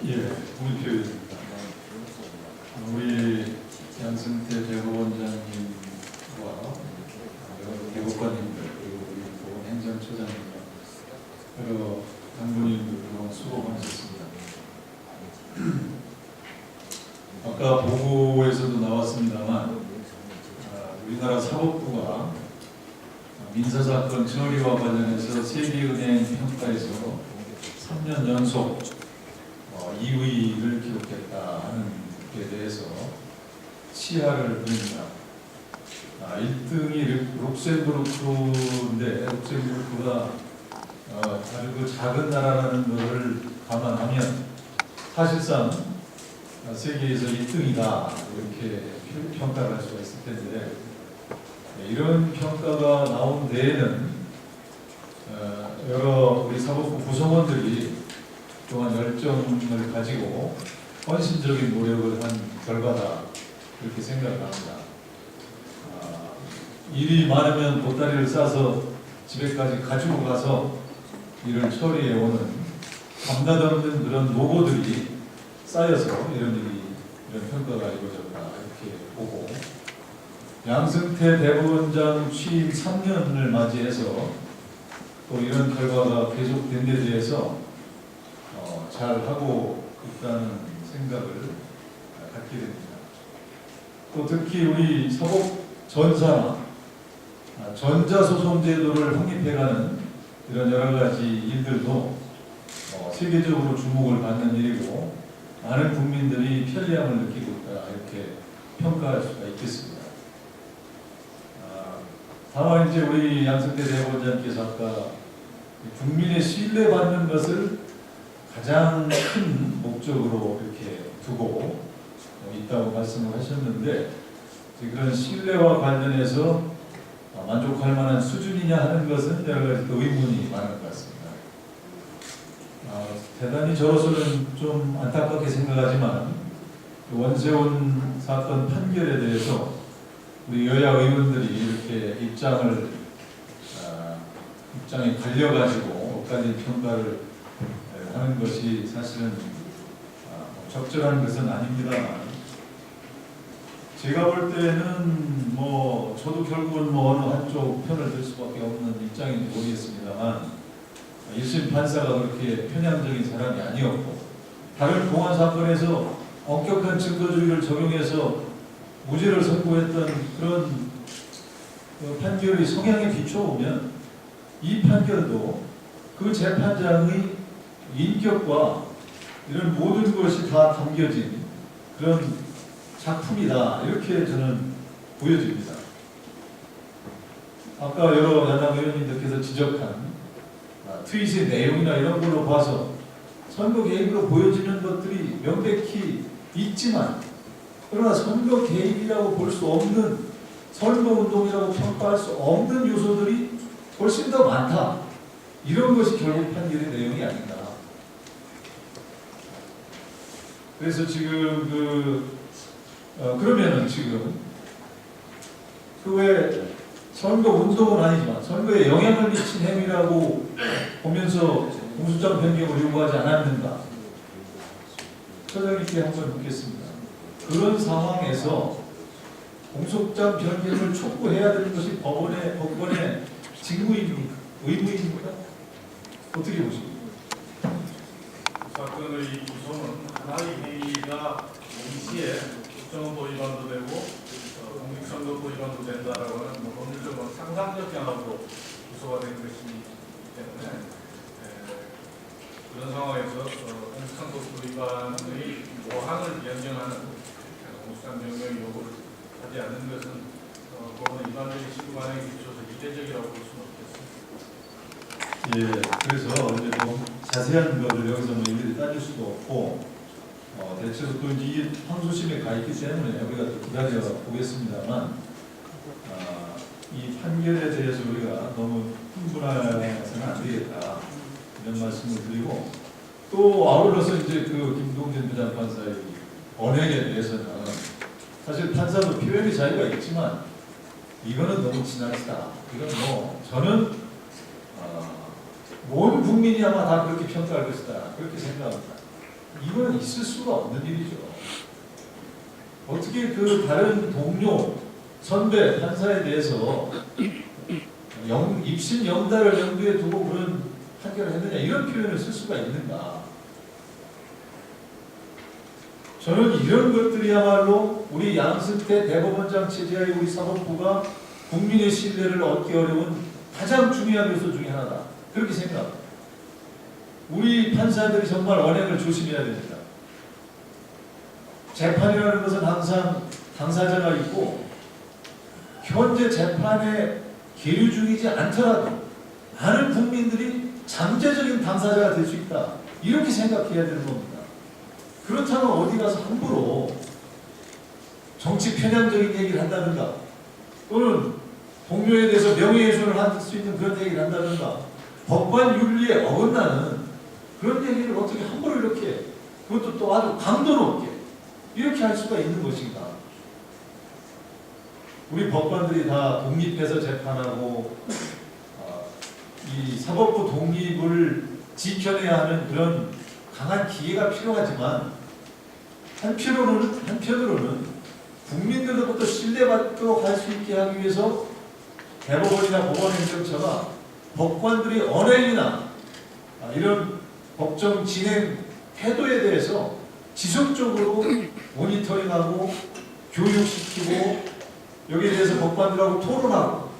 예, 문표입니다. 우리 양승태 대법원장님과 대법관님들 그리고 우리 보건 행정처장님과 여러 장군님들 그동안 수고 많으셨습니다. 아까 보고에서도 나왔습니다만 우리나라 사법부가 민사사건 처리와 관련해서 세계은행 평가에서 3년 연속 2위를 기록했다 하는 데 대해서 치하를 드립니다. 1등이 룩셈부르크인데 룩셈부르크가 아주 그 작은 나라라는 것을 감안하면 사실상 세계에서 1등이다 이렇게 평가를 할 수가 있을 텐데, 이런 평가가 나온 데에는 여러 우리 사법부 구성원들이 또한 열정을 가지고 헌신적인 노력을 한 결과다 그렇게 생각을 합니다. 일이 많으면 보따리를 싸서 집에까지 가지고 가서 일을 처리해 오는 감당없는 그런 노고들이 쌓여서 이런 평가가 이루어졌다 이렇게 보고, 양승태 대법원장 취임 3년을 맞이해서 또 이런 결과가 계속된 데 대해서 잘하고 있다는 생각을 갖게 됩니다. 또 특히 우리 사법 전사나 전자소송제도를 확립해가는 이런 여러 가지 일들도 세계적으로 주목을 받는 일이고 많은 국민들이 편리함을 느끼고 있다 이렇게 평가할 수가 있겠습니다. 다만 이제 우리 양승태 대법원장께서 아까 국민의 신뢰받는 것을 가장 큰 목적으로 이렇게 두고 있다고 말씀을 하셨는데, 그런 신뢰와 관련해서 만족할 만한 수준이냐 하는 것은 여러 가지 의문이 많은 것 같습니다. 대단히 저로서는 좀 안타깝게 생각하지만 원세훈 사건 판결에 대해서 우리 여야 의원들이 이렇게 입장에 갈려가지고 엇갈린 평가를 하는 것이 사실은 적절한 것은 아닙니다만, 제가 볼 때는 저도 결국은 어느 한쪽 편을 들 수밖에 없는 입장인지 모르겠습니다만, 1심 판사가 그렇게 편향적인 사람이 아니었고 다른 공안 사건에서 엄격한 증거주의를 적용해서 무죄를 선고했던 그런 판결의 성향에 비춰보면 이 판결도 그 재판장의 인격과 이런 모든 것이 다 담겨진 그런 작품이다 이렇게 저는 보여집니다. 아까 여러 야당 의원님들께서 지적한 트윗의 내용이나 이런 걸로 봐서 선거 개입으로 보여지는 것들이 명백히 있지만, 그러나 선거 개입이라고 볼 수 없는, 선거운동이라고 평가할 수 없는 요소들이 훨씬 더 많다. 이런 것이 결국 판결의 내용이 아닌가. 그래서 지금 그러면은 지금 그 외 선거운동은 아니지만 선거에 영향을 미친 행위라고 보면서 공소장 변경을 요구하지 않았는가? 처장님께 한번 묻겠습니다. 그런 상황에서 공소장 변경을 촉구해야 되는 것이 법원의 직무입니까? 의무입니까? 어떻게 보십니까? 사건의 구성은 하나의 행위가 동시에 국정원법 위반도 되고 공직선거법 위반도 된다라고 하는 법률적으로 상상력 양압으로 구성화 된 것이기 때문에 그런 상황에서 공직선거법 위반의 모항을 변경하는 공소장 변경 요구를 하지 않는 것은 법원 일반적인 시구 관행에 비춰서 이례적이라고 볼 수는 없겠습니다. 예, 그래서 이제 자세한 것을 여기서 일일이 따질 수도 없고, 대체로 또 이제 항소심에 가 있기 때문에 우리가 또 기다려 보겠습니다만, 이 판결에 대해서 우리가 너무 흥분해서는 안 되겠다 이런 말씀을 드리고, 또 아울러서 이제 그 김동진 부장판사의 언행에 대해서는 사실 판사도 표현의 자유가 있지만 이거는 너무 지나치다. 이건 저는 온 국민이 아마 다 그렇게 평가할 것이다 그렇게 생각합니다. 이거는 있을 수가 없는 일이죠. 어떻게 그 다른 동료, 선배, 판사에 대해서 입신 영달을 염두에 두고 그런 판결을 했느냐 이런 표현을 쓸 수가 있는가? 저는 이런 것들이야말로 우리 양승태 대법원장 체제하에 우리 사법부가 국민의 신뢰를 얻기 어려운 가장 중요한 요소 중에 하나다. 그렇게 생각합니다. 우리 판사들이 정말 언행을 조심해야 됩니다. 재판이라는 것은 항상 당사자가 있고 현재 재판에 계류 중이지 않더라도 많은 국민들이 잠재적인 당사자가 될 수 있다. 이렇게 생각해야 되는 겁니다. 그렇다면 어디 가서 함부로 정치 편향적인 얘기를 한다든가 또는 동료에 대해서 명예훼손을 할 수 있는 그런 얘기를 한다든가 법관 윤리에 어긋나는 그런 얘기를 어떻게 함부로 이렇게 그것도 또 아주 강도 높게 이렇게 할 수가 있는 것인가? 우리 법관들이 다 독립해서 재판하고 이 사법부 독립을 지켜내야 하는 그런 강한 기회가 필요하지만 한편으로는 국민들로부터 신뢰받도록 할 수 있게 하기 위해서 대법원이나 법원행정처가 법관들이 언행이나 이런 법정 진행 태도에 대해서 지속적으로 모니터링하고 교육시키고 여기에 대해서 법관들하고 토론하고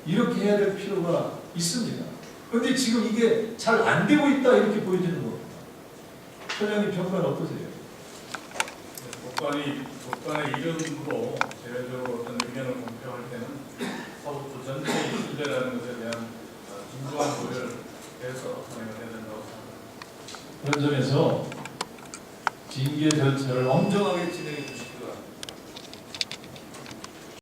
이렇게 해야 될 필요가 있습니다. 그런데 지금 이게 잘 안 되고 있다 이렇게 보여지는 겁니다. 소장님 평가는 어떠세요? 법관의 이름으로 제외적으로 어떤 의견을 공표할 때는 사법부 전체의 신뢰라는 것에 대한 진중한 고려를 해서 진행을 해야 된다고 생각합니다. 그런 점에서 징계 절차를 엄정하게 진행해 주십시오.